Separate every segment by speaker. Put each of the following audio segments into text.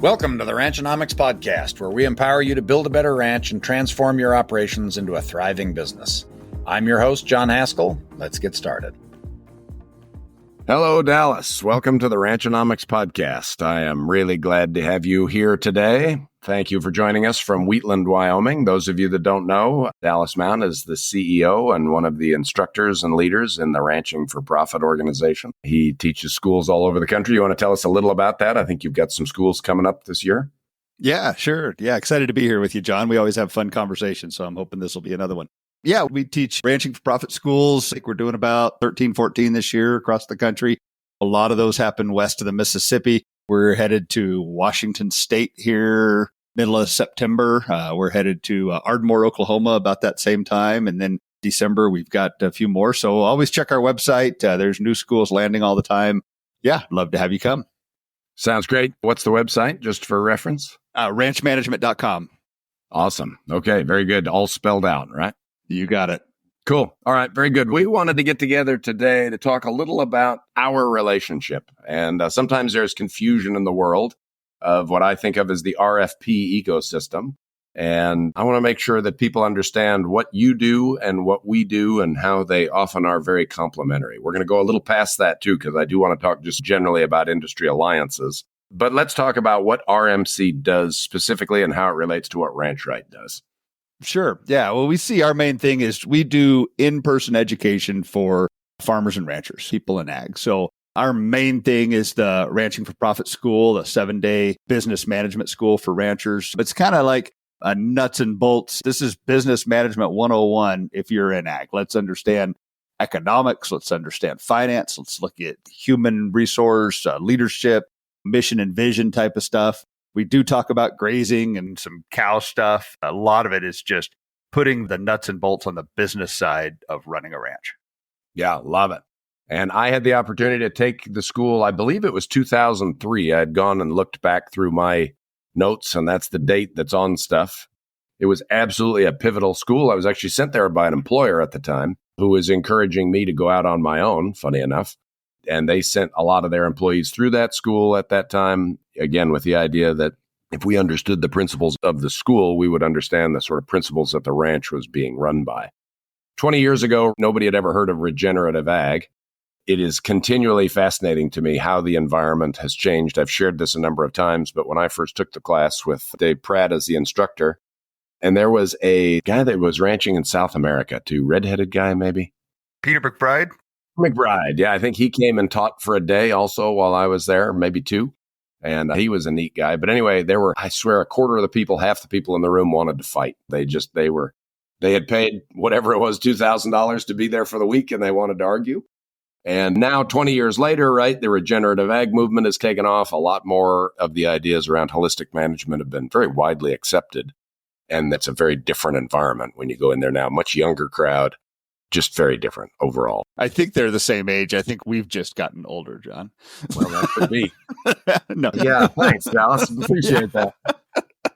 Speaker 1: Welcome to the Ranchonomics Podcast, where we empower you to build a better ranch and transform your operations into a thriving business. I'm your host, John Haskell. Let's get started. Hello, Dallas. Welcome to the Ranchonomics Podcast. I am really glad to have you here today. Thank you for joining us from Wheatland, Wyoming. Those of you that don't know, Dallas Mount is the CEO and one of the instructors and leaders in the Ranching for Profit organization. He teaches schools all over the country. You want to tell us a little about that? I think you've got some schools coming up this year.
Speaker 2: Yeah, sure. Yeah, excited to be here with you, John. We always have fun conversations, so I'm hoping this will be another one. Yeah, we teach Ranching for Profit schools. I think we're doing about 13, 14 this year across the country. A lot of those happen west of the Mississippi. We're headed to Washington State here, middle of September. We're headed to Ardmore, Oklahoma about that same time. And then December, we've got a few more. So always check our website. There's new schools landing all the time. Yeah, love to have you come.
Speaker 1: Sounds great. What's the website, just for reference?
Speaker 2: Ranchmanagement.com.
Speaker 1: Awesome. Okay, very good. All spelled out, right?
Speaker 2: You got it.
Speaker 1: Cool. All right. Very good. We wanted to get together today to talk a little about our relationship. And sometimes there's confusion in the world of what I think of as the RFP ecosystem. And I want to make sure that people understand what you do and what we do and how they often are very complementary. We're going to go a little past that too, because I do want to talk just generally about industry alliances. But let's talk about what RMC does specifically and how it relates to what RanchRight does.
Speaker 2: Sure. Yeah. Well, we see our main thing is we do in-person education for farmers and ranchers, people in ag. So our main thing is the Ranching for Profit School, the 7-day business management school for ranchers. It's kind of like a nuts and bolts. This is business management 101 if you're in ag. Let's understand economics. Let's understand finance. Let's look at human resource, leadership, mission and vision type of stuff. We do talk about grazing and some cow stuff. A lot of it is just putting the nuts and bolts on the business side of running a ranch.
Speaker 1: Yeah, love it. And I had the opportunity to take the school, I believe it was 2003. I had gone and looked back through my notes, and that's the date that's on stuff. It was absolutely a pivotal school. I was actually sent there by an employer at the time who was encouraging me to go out on my own, funny enough. And they sent a lot of their employees through that school at that time, again, with the idea that if we understood the principles of the school, we would understand the sort of principles that the ranch was being run by. 20 years ago, nobody had ever heard of regenerative ag. It is continually fascinating to me how the environment has changed. I've shared this a number of times, but when I first took the class with Dave Pratt as the instructor, and there was a guy that was ranching in South America too, redheaded guy maybe?
Speaker 2: Peter McBride?
Speaker 1: McBride, yeah. I think he came and taught for a day also while I was there, maybe two. And he was a neat guy. But anyway, there were, I swear, a quarter of the people, half the people in the room wanted to fight. They had paid whatever it was, $2,000 to be there for the week, and they wanted to argue. And now 20 years later, right, the regenerative ag movement has taken off. A lot more of the ideas around holistic management have been very widely accepted. And that's a very different environment when you go in there now, much younger crowd. Just very different overall.
Speaker 2: I think they're the same age. I think we've just gotten older, John.
Speaker 1: Well, that could be.
Speaker 2: No.
Speaker 1: Yeah, thanks, Dallas. Appreciate that.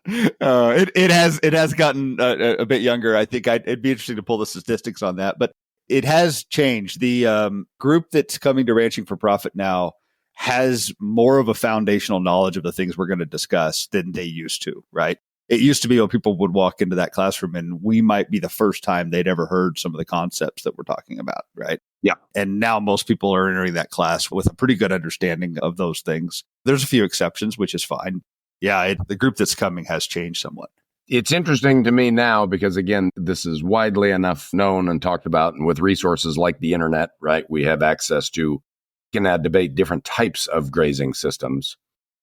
Speaker 2: It has gotten a bit younger. I think it'd be interesting to pull the statistics on that, but it has changed. The group that's coming to Ranching for Profit now has more of a foundational knowledge of the things we're going to discuss than they used to, right? It used to be when people would walk into that classroom and we might be the first time they'd ever heard some of the concepts that we're talking about, right?
Speaker 1: Yeah.
Speaker 2: And now most people are entering that class with a pretty good understanding of those things. There's a few exceptions, which is fine. Yeah, the group that's coming has changed somewhat.
Speaker 1: It's interesting to me now because, again, this is widely enough known and talked about. And with resources like the internet, right, we have access to, can debate different types of grazing systems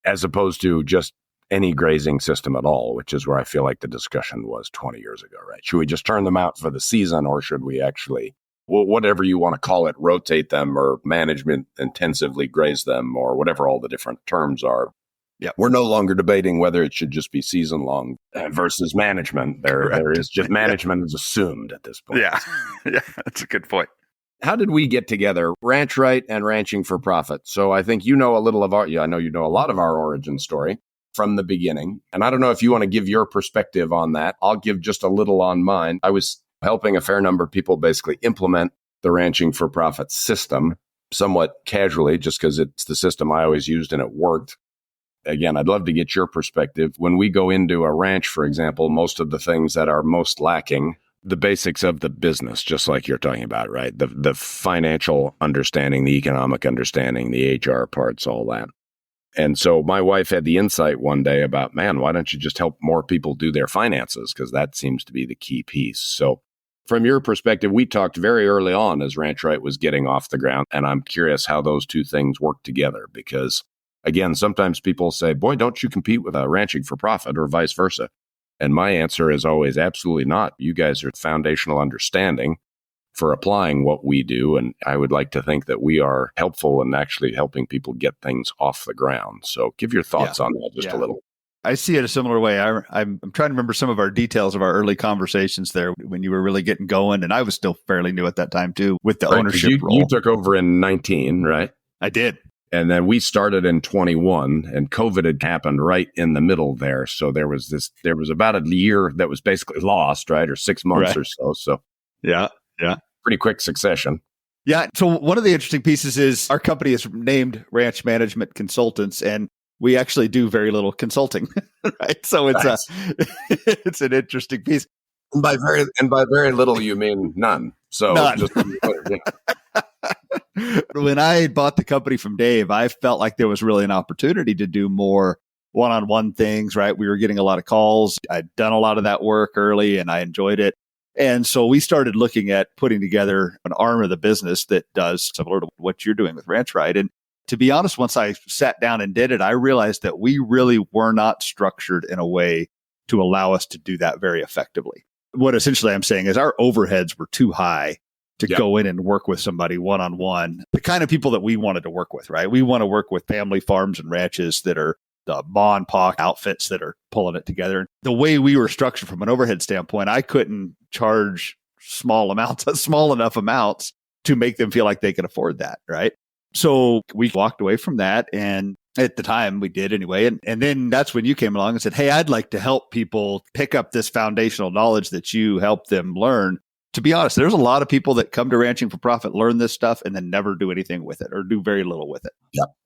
Speaker 1: as opposed to just any grazing system at all, which is where I feel like the discussion was 20 years ago, right? Should we just turn them out for the season, or should we actually, well, whatever you want to call it, rotate them or management intensively graze them or whatever all the different terms are? Yeah, we're no longer debating whether it should just be season long versus management. There is just management is assumed at this point.
Speaker 2: Yeah, that's a good point.
Speaker 1: How did we get together, RanchRight and Ranching for Profit? So I think you know a little of I know you know a lot of our origin story from the beginning. And I don't know if you want to give your perspective on that. I'll give just a little on mine. I was helping a fair number of people basically implement the Ranching for Profit system somewhat casually, just because it's the system I always used and it worked. again, I'd love to get your perspective. When we go into a ranch, for example, most of the things that are most lacking, the basics of the business, just like you're talking about, right? The financial understanding, the economic understanding, the HR parts, all that. And so my wife had the insight one day about, man, why don't you just help more people do their finances? Because that seems to be the key piece. So from your perspective, we talked very early on as Ranch Right was getting off the ground. And I'm curious how those two things work together. Because again, sometimes people say, boy, don't you compete with ranching for profit or vice versa? And my answer is always absolutely not. You guys are foundational understanding for applying what we do. And I would like to think that we are helpful in actually helping people get things off the ground. So give your thoughts on that just a little.
Speaker 2: I see it a similar way. I'm trying to remember some of our details of our early conversations there when you were really getting going. And I was still fairly new at that time too with the ownership role.
Speaker 1: You took over in 19, right?
Speaker 2: I did.
Speaker 1: And then we started in 21 and COVID had happened right in the middle there. So there was about a year that was basically lost, right? Or 6 months or so. So
Speaker 2: yeah.
Speaker 1: Pretty quick succession.
Speaker 2: Yeah. So one of the interesting pieces is our company is named Ranch Management Consultants, and we actually do very little consulting, right? So it's it's an interesting piece.
Speaker 1: And by very little, you mean none. So
Speaker 2: none. When I bought the company from Dave, I felt like there was really an opportunity to do more one-on-one things, right? We were getting a lot of calls. I'd done a lot of that work early and I enjoyed it. And so we started looking at putting together an arm of the business that does similar to what you're doing with Ranch Right. And to be honest, once I sat down and did it, I realized that we really were not structured in a way to allow us to do that very effectively. What essentially I'm saying is our overheads were too high to go in and work with somebody one-on-one, the kind of people that we wanted to work with, right? We want to work with family farms and ranches that are the ma and pa outfits that are pulling it together. The way we were structured from an overhead standpoint, I couldn't charge small enough amounts to make them feel like they could afford that, right? So we walked away from that. And at the time we did anyway. And then that's when you came along and said, hey, I'd like to help people pick up this foundational knowledge that you helped them learn. To be honest, there's a lot of people that come to Ranching for Profit, learn this stuff, and then never do anything with it or do very little with it.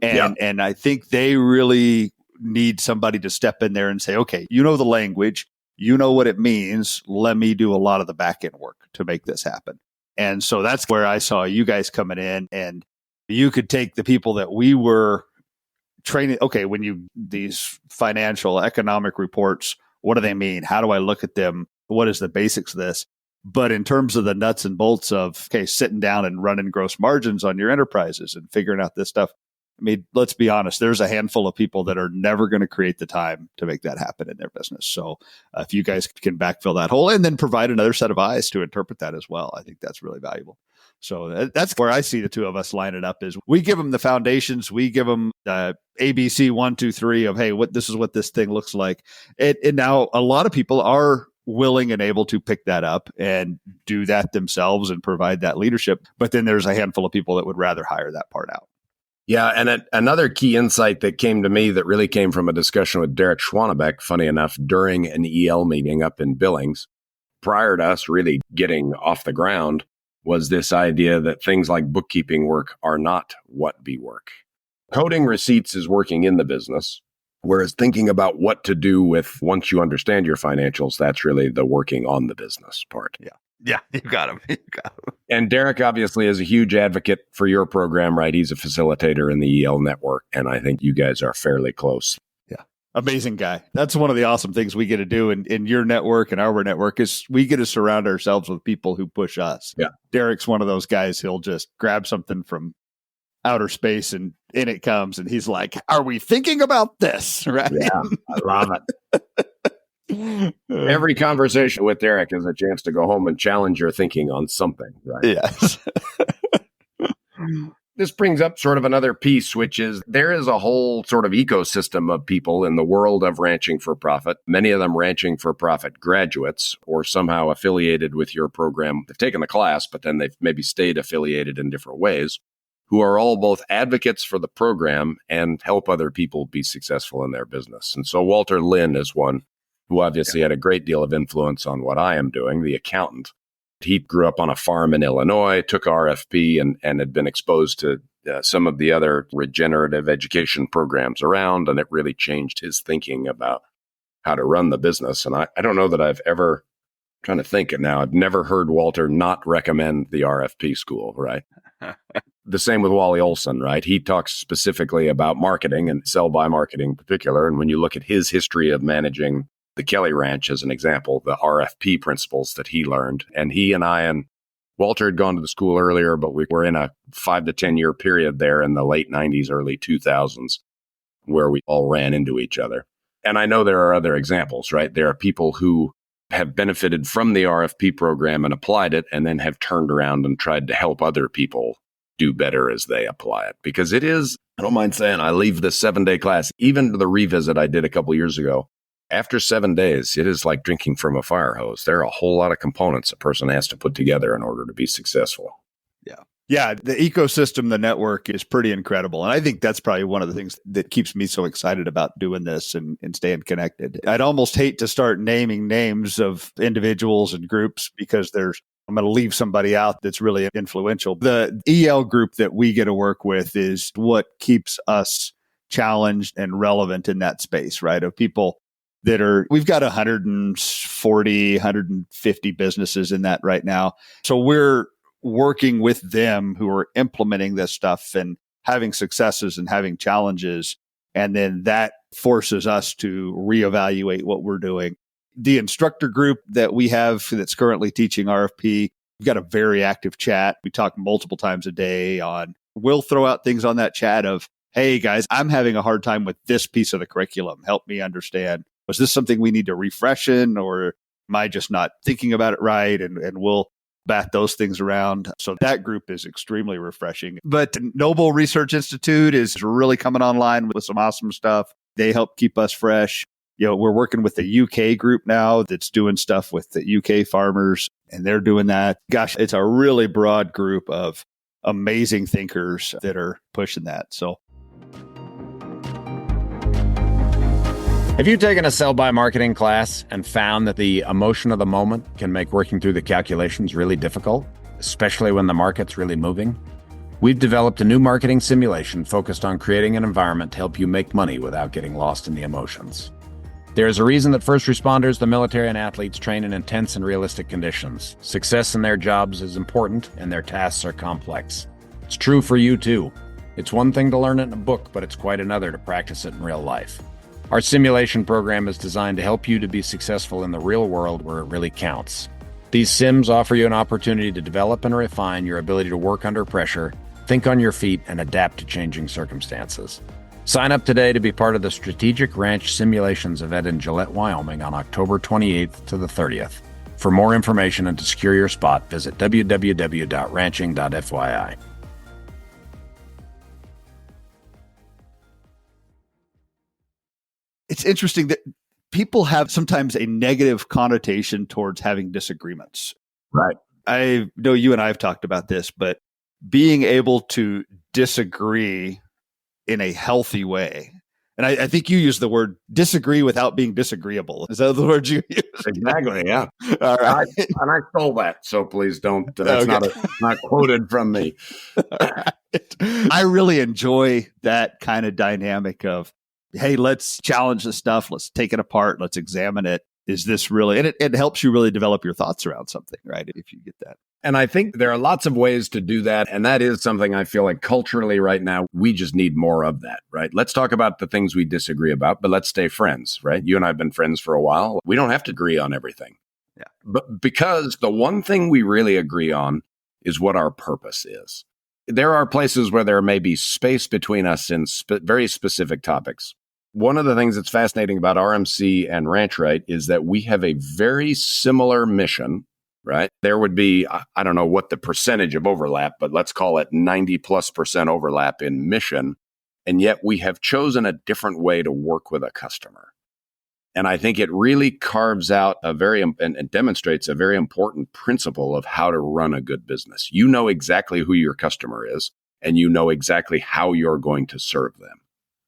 Speaker 2: And I think they really need somebody to step in there and say, okay, you know the language, you know what it means. Let me do a lot of the back end work to make this happen. And so that's where I saw you guys coming in, and you could take the people that we were training. Okay, these financial economic reports, what do they mean? How do I look at them? What is the basics of this? But in terms of the nuts and bolts of, okay, sitting down and running gross margins on your enterprises and figuring out this stuff, I mean, let's be honest, there's a handful of people that are never going to create the time to make that happen in their business. So if you guys can backfill that hole and then provide another set of eyes to interpret that as well, I think that's really valuable. So that's where I see the two of us lining up is we give them the foundations. We give them ABC 1, 2, 3 of, hey, this is what this thing looks like. And now a lot of people are willing and able to pick that up and do that themselves and provide that leadership. But then there's a handful of people that would rather hire that part out.
Speaker 1: Yeah. And another key insight that came to me that really came from a discussion with Derek Schwanebeck, funny enough, during an EL meeting up in Billings, prior to us really getting off the ground, was this idea that things like bookkeeping work are not what be work. Coding receipts is working in the business, whereas thinking about what to do with once you understand your financials, that's really the working on the business part.
Speaker 2: Yeah, you got him.
Speaker 1: And Derek obviously is a huge advocate for your program, right? He's a facilitator in the EL network, and I think you guys are fairly close.
Speaker 2: Yeah, amazing guy. That's one of the awesome things we get to do in your network and our network is we get to surround ourselves with people who push us.
Speaker 1: Yeah,
Speaker 2: Derek's one of those guys. He'll just grab something from outer space and in it comes, and he's like, "Are we thinking about this?" Right?
Speaker 1: Yeah, I love it. Every conversation with Derek is a chance to go home and challenge your thinking on something, right?
Speaker 2: Yes.
Speaker 1: This brings up sort of another piece, which is there is a whole sort of ecosystem of people in the world of ranching for profit, many of them ranching for profit graduates or somehow affiliated with your program. They've taken the class, but then they've maybe stayed affiliated in different ways, who are all both advocates for the program and help other people be successful in their business. And so Walter Lynn is one who obviously had a great deal of influence on what I am doing, the accountant. He grew up on a farm in Illinois, took RFP and had been exposed to some of the other regenerative education programs around, and it really changed his thinking about how to run the business. And I don't know that I've ever, trying to think it now, I've never heard Walter not recommend the RFP school, right? The same with Wally Olson, right? He talks specifically about marketing and sell-by marketing in particular. And when you look at his history of managing the Kelly Ranch as an example, the RFP principles that he learned, and he and I and Walter had gone to the school earlier, but we were in a 5 to 10 year period there in the late 90s, early 2000s, where we all ran into each other. And I know there are other examples, right? There are people who have benefited from the RFP program and applied it, and then have turned around and tried to help other people do better as they apply it. Because it is, I don't mind saying, I leave the 7-day class, even to the revisit I did a couple years ago. After 7 days, it is like drinking from a fire hose. There are a whole lot of components a person has to put together in order to be successful.
Speaker 2: Yeah, the ecosystem, the network is pretty incredible. And I think that's probably one of the things that keeps me so excited about doing this and staying connected. I'd almost hate to start naming names of individuals and groups because I'm going to leave somebody out that's really influential. The EL group that we get to work with is what keeps us challenged and relevant in that space, right? Of people we've got 140, 150 businesses in that right now. So we're working with them who are implementing this stuff and having successes and having challenges. And then that forces us to reevaluate what we're doing. The instructor group that we have that's currently teaching RFP, we've got a very active chat. We talk multiple times a day we'll throw out things on that chat of, hey guys, I'm having a hard time with this piece of the curriculum. Help me understand. Was this something we need to refresh in, or am I just not thinking about it right? And we'll bat those things around. So that group is extremely refreshing. But Noble Research Institute is really coming online with some awesome stuff. They help keep us fresh. We're working with the UK group now that's doing stuff with the UK farmers, and they're doing that. Gosh, it's a really broad group of amazing thinkers that are pushing that. So,
Speaker 3: have you taken a sell-by marketing class and found that the emotion of the moment can make working through the calculations really difficult, especially when the market's really moving? We've developed a new marketing simulation focused on creating an environment to help you make money without getting lost in the emotions. There's a reason that first responders, the military, and athletes train in intense and realistic conditions. Success in their jobs is important, and their tasks are complex. It's true for you, too. It's one thing to learn it in a book, but it's quite another to practice it in real life. Our simulation program is designed to help you to be successful in the real world where it really counts. These sims offer you an opportunity to develop and refine your ability to work under pressure, think on your feet, and adapt to changing circumstances. Sign up today to be part of the Strategic Ranch Simulations event in Gillette, Wyoming on October 28th to the 30th. For more information and to secure your spot, visit www.ranching.fyi.
Speaker 2: it's interesting that people have sometimes a negative connotation towards having disagreements.
Speaker 1: Right.
Speaker 2: I know you and I have talked about this, but being able to disagree in a healthy way. And I think you use the word disagree without being disagreeable. Is that the word you use?
Speaker 1: Exactly. Yeah.
Speaker 2: All right.
Speaker 1: And I stole that. So please don't. That's
Speaker 2: Okay.
Speaker 1: not quoted from me.
Speaker 2: Right. I really enjoy that kind of dynamic of, hey, let's challenge this stuff. Let's take it apart. Let's examine it. Is this really, and it helps you really develop your thoughts around something, right? If you get that.
Speaker 1: And I think there are lots of ways to do that. And that is something I feel like culturally right now, we just need more of that, right? Let's talk about the things we disagree about, but let's stay friends, right? You and I have been friends for a while. We don't have to agree on everything.
Speaker 2: Yeah.
Speaker 1: But because the one thing we really agree on is what our purpose is. There are places where there may be space between us in very specific topics. One of the things that's fascinating about RMC and Ranch Right is that we have a very similar mission. Right. There would be, I don't know what the percentage of overlap, but let's call it 90+% overlap in mission. And yet we have chosen a different way to work with a customer. And I think it really carves out and demonstrates a very important principle of how to run a good business. You know exactly who your customer is, and you know exactly how you're going to serve them.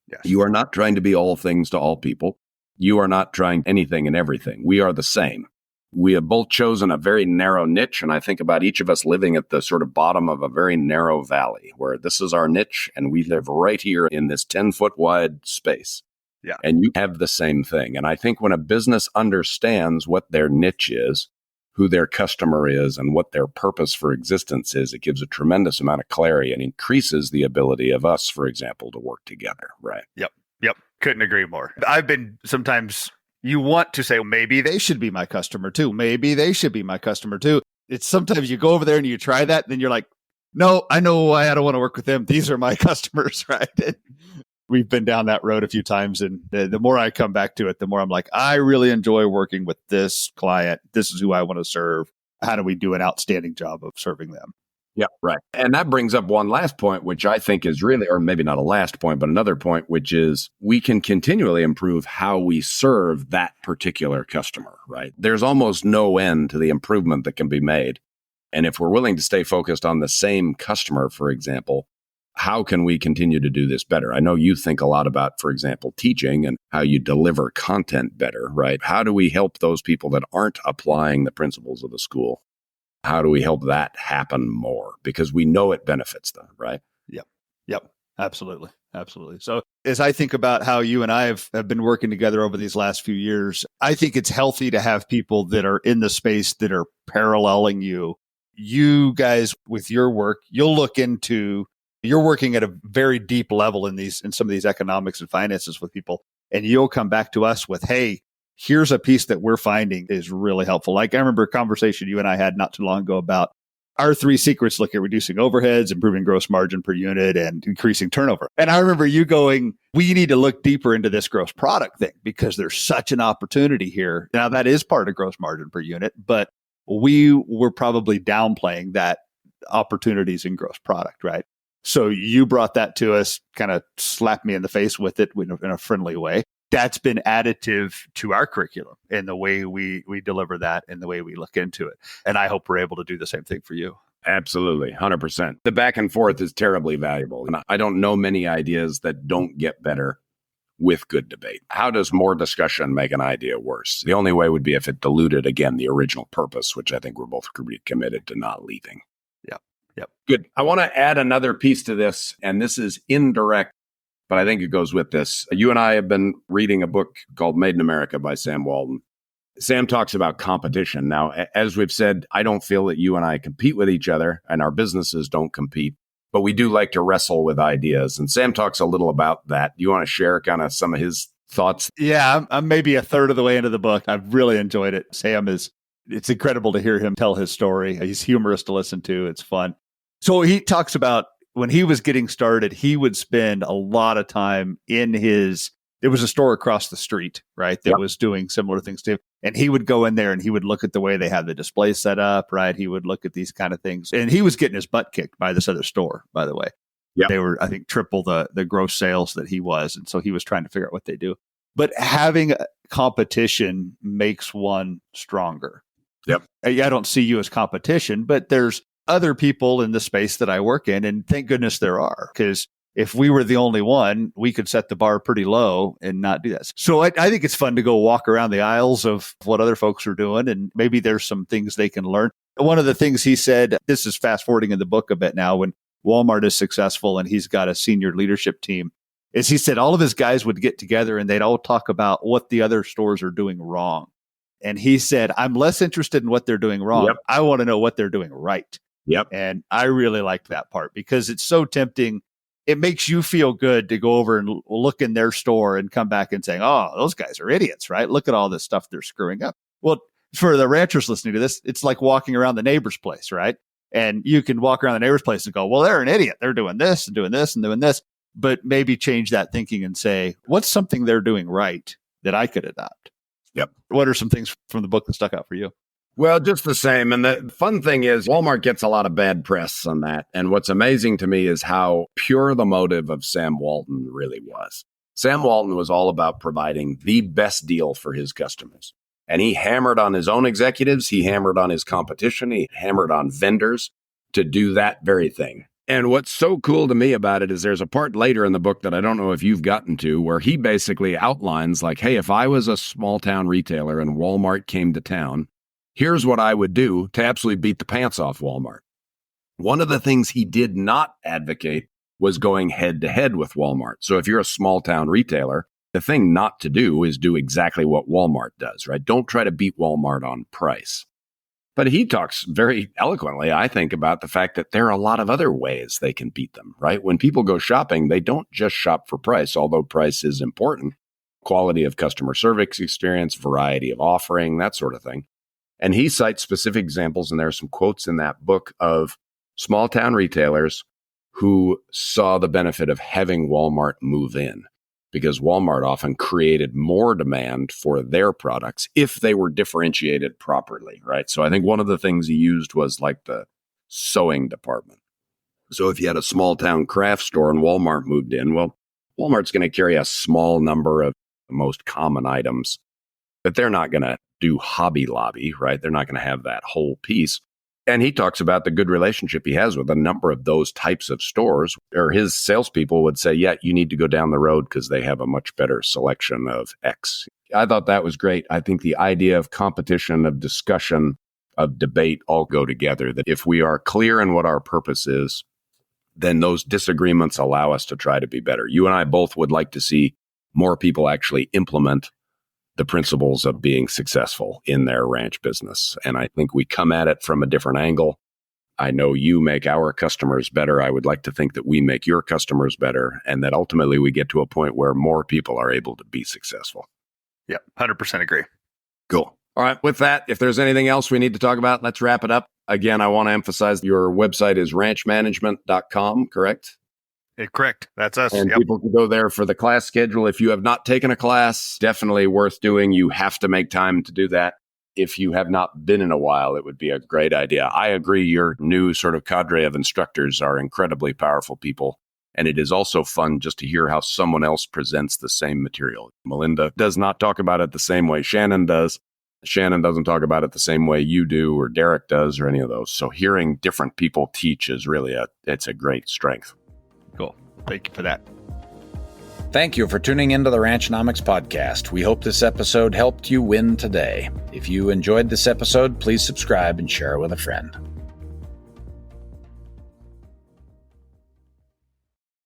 Speaker 2: Yes.
Speaker 1: You are not trying to be all things to all people. You are not trying anything and everything. We are the same. We have both chosen a very narrow niche. And I think about each of us living at the sort of bottom of a very narrow valley where this is our niche and we live right here in this 10-foot wide space.
Speaker 2: Yeah.
Speaker 1: And you have the same thing. And I think when a business understands what their niche is, who their customer is, and what their purpose for existence is, it gives a tremendous amount of clarity and increases the ability of us, for example, to work together. Right.
Speaker 2: Yep. Couldn't agree more. I've been sometimes you want to say, well, maybe they should be my customer too. Maybe they should be my customer too. It's sometimes you go over there and you try that, and then you're like, no, I know why I don't want to work with them. These are my customers, right? We've been down that road a few times, and the more I come back to it, the more I'm like, I really enjoy working with this client. This is who I want to serve. How do we do an outstanding job of serving them?
Speaker 1: Yeah, right. And that brings up one last point, which I think is really, or maybe not a last point, but another point, which is we can continually improve how we serve that particular customer, right? There's almost no end to the improvement that can be made. And if we're willing to stay focused on the same customer, for example, how can we continue to do this better? I know you think a lot about, for example, teaching and how you deliver content better, right? How do we help those people that aren't applying the principles of the school? How do we help that happen more? Because we know it benefits them, right?
Speaker 2: Yep. Absolutely. So as I think about how you and I have been working together over these last few years, I think it's healthy to have people that are in the space that are paralleling you. You guys, with your work, you're working at a very deep level in some of these economics and finances with people, and you'll come back to us with, hey, here's a piece that we're finding is really helpful. Like I remember a conversation you and I had not too long ago about our 3 secrets look at reducing overheads, improving gross margin per unit, and increasing turnover. And I remember you going, we need to look deeper into this gross product thing because there's such an opportunity here. Now that is part of gross margin per unit, but we were probably downplaying that opportunities in gross product, right? So you brought that to us, kind of slapped me in the face with it in a friendly way. That's been additive to our curriculum and the way we deliver that and the way we look into it. And I hope we're able to do the same thing for you.
Speaker 1: Absolutely. 100%. The back and forth is terribly valuable. And I don't know many ideas that don't get better with good debate. How does more discussion make an idea worse? The only way would be if it diluted, again, the original purpose, which I think we're both committed to not leaving.
Speaker 2: Yep.
Speaker 1: Good. I want to add another piece to this, and this is indirect, but I think it goes with this. You and I have been reading a book called Made in America by Sam Walton. Sam talks about competition. Now, as we've said, I don't feel that you and I compete with each other, and our businesses don't compete, but we do like to wrestle with ideas. And Sam talks a little about that. Do you want to share kind of some of his thoughts?
Speaker 2: Yeah, I'm maybe a third of the way into the book. I've really enjoyed it. It's incredible to hear him tell his story. He's humorous to listen to. It's fun. So he talks about when he was getting started, he would spend a lot of time there was a store across the street, right, that was doing similar things to him. And he would go in there and he would look at the way they had the display set up, right? He would look at these kind of things. And he was getting his butt kicked by this other store, by the way.
Speaker 1: Yep.
Speaker 2: They were, I think, triple the gross sales that he was. And so he was trying to figure out what they do. But having a competition makes one stronger.
Speaker 1: Yep.
Speaker 2: I don't see you as competition, but there's other people in the space that I work in. And thank goodness there are, because if we were the only one, we could set the bar pretty low and not do that. So I think it's fun to go walk around the aisles of what other folks are doing. And maybe there's some things they can learn. One of the things he said, this is fast forwarding in the book a bit now, when Walmart is successful and he's got a senior leadership team, is he said all of his guys would get together and they'd all talk about what the other stores are doing wrong. And he said, I'm less interested in what they're doing wrong.
Speaker 1: Yep.
Speaker 2: I want to know what they're doing right.
Speaker 1: Yep.
Speaker 2: And I really liked that part because it's so tempting. It makes you feel good to go over and look in their store and come back and saying, oh, those guys are idiots, right? Look at all this stuff they're screwing up. Well, for the ranchers listening to this, it's like walking around the neighbor's place, right? And you can walk around the neighbor's place and go, well, they're an idiot. They're doing this and doing this and doing this. But maybe change that thinking and say, what's something they're doing right that I could adopt?
Speaker 1: Yep.
Speaker 2: What are some things from the book that stuck out for you?
Speaker 1: Well, just the same. And the fun thing is Walmart gets a lot of bad press on that. And what's amazing to me is how pure the motive of Sam Walton really was. Sam Walton was all about providing the best deal for his customers. And he hammered on his own executives. He hammered on his competition. He hammered on vendors to do that very thing. And what's so cool to me about it is there's a part later in the book that I don't know if you've gotten to where he basically outlines like, hey, if I was a small town retailer and Walmart came to town, Here's what I would do to absolutely beat the pants off Walmart. One of the things he did not advocate was going head to head with Walmart. So if you're a small town retailer, the thing not to do is do exactly what Walmart does, right? Don't try to beat Walmart on price. But he talks very eloquently, I think, about the fact that there are a lot of other ways they can beat them, right? When people go shopping, they don't just shop for price, although price is important. Quality of customer service experience, variety of offering, that sort of thing. And he cites specific examples, and there are some quotes in that book of small town retailers who saw the benefit of having Walmart move in, because Walmart often created more demand for their products if they were differentiated properly, right? So I think one of the things he used was like the sewing department. So if you had a small town craft store and Walmart moved in, well, Walmart's going to carry a small number of the most common items, but they're not going to do Hobby Lobby, right? They're not going to have that whole piece. And he talks about the good relationship he has with a number of those types of stores, or his salespeople would say, yeah, you need to go down the road because they have a much better selection of X. I thought that was great. I think the idea of competition, of discussion, of debate all go together, that if we are clear in what our purpose is, then those disagreements allow us to try to be better. You and I both would like to see more people actually implement the principles of being successful in their ranch business. And I think we come at it from a different angle. I know you make our customers better. I would like to think that we make your customers better, and that ultimately we get to a point where more people are able to be successful.
Speaker 4: Yep, 100% agree.
Speaker 1: Cool. All right. With that, if there's anything else we need to talk about, let's wrap it up. Again, I want to emphasize your website is ranchmanagement.com, correct?
Speaker 4: Correct. That's us.
Speaker 1: And
Speaker 4: Yep.
Speaker 1: people can go there for the class schedule. If you have not taken a class, definitely worth doing. You have to make time to do that. If you have not been in a while, it would be a great idea. I agree. Your new sort of cadre of instructors are incredibly powerful people. And it is also fun just to hear how someone else presents the same material. Melinda does not talk about it the same way Shannon does. Shannon doesn't talk about it the same way you do or Derek does or any of those. So hearing different people teach is really it's a great strength.
Speaker 4: Cool. Thank you for that.
Speaker 3: Thank you for tuning into the Ranchnomics podcast. We hope this episode helped you win today. If you enjoyed this episode, please subscribe and share it with a friend.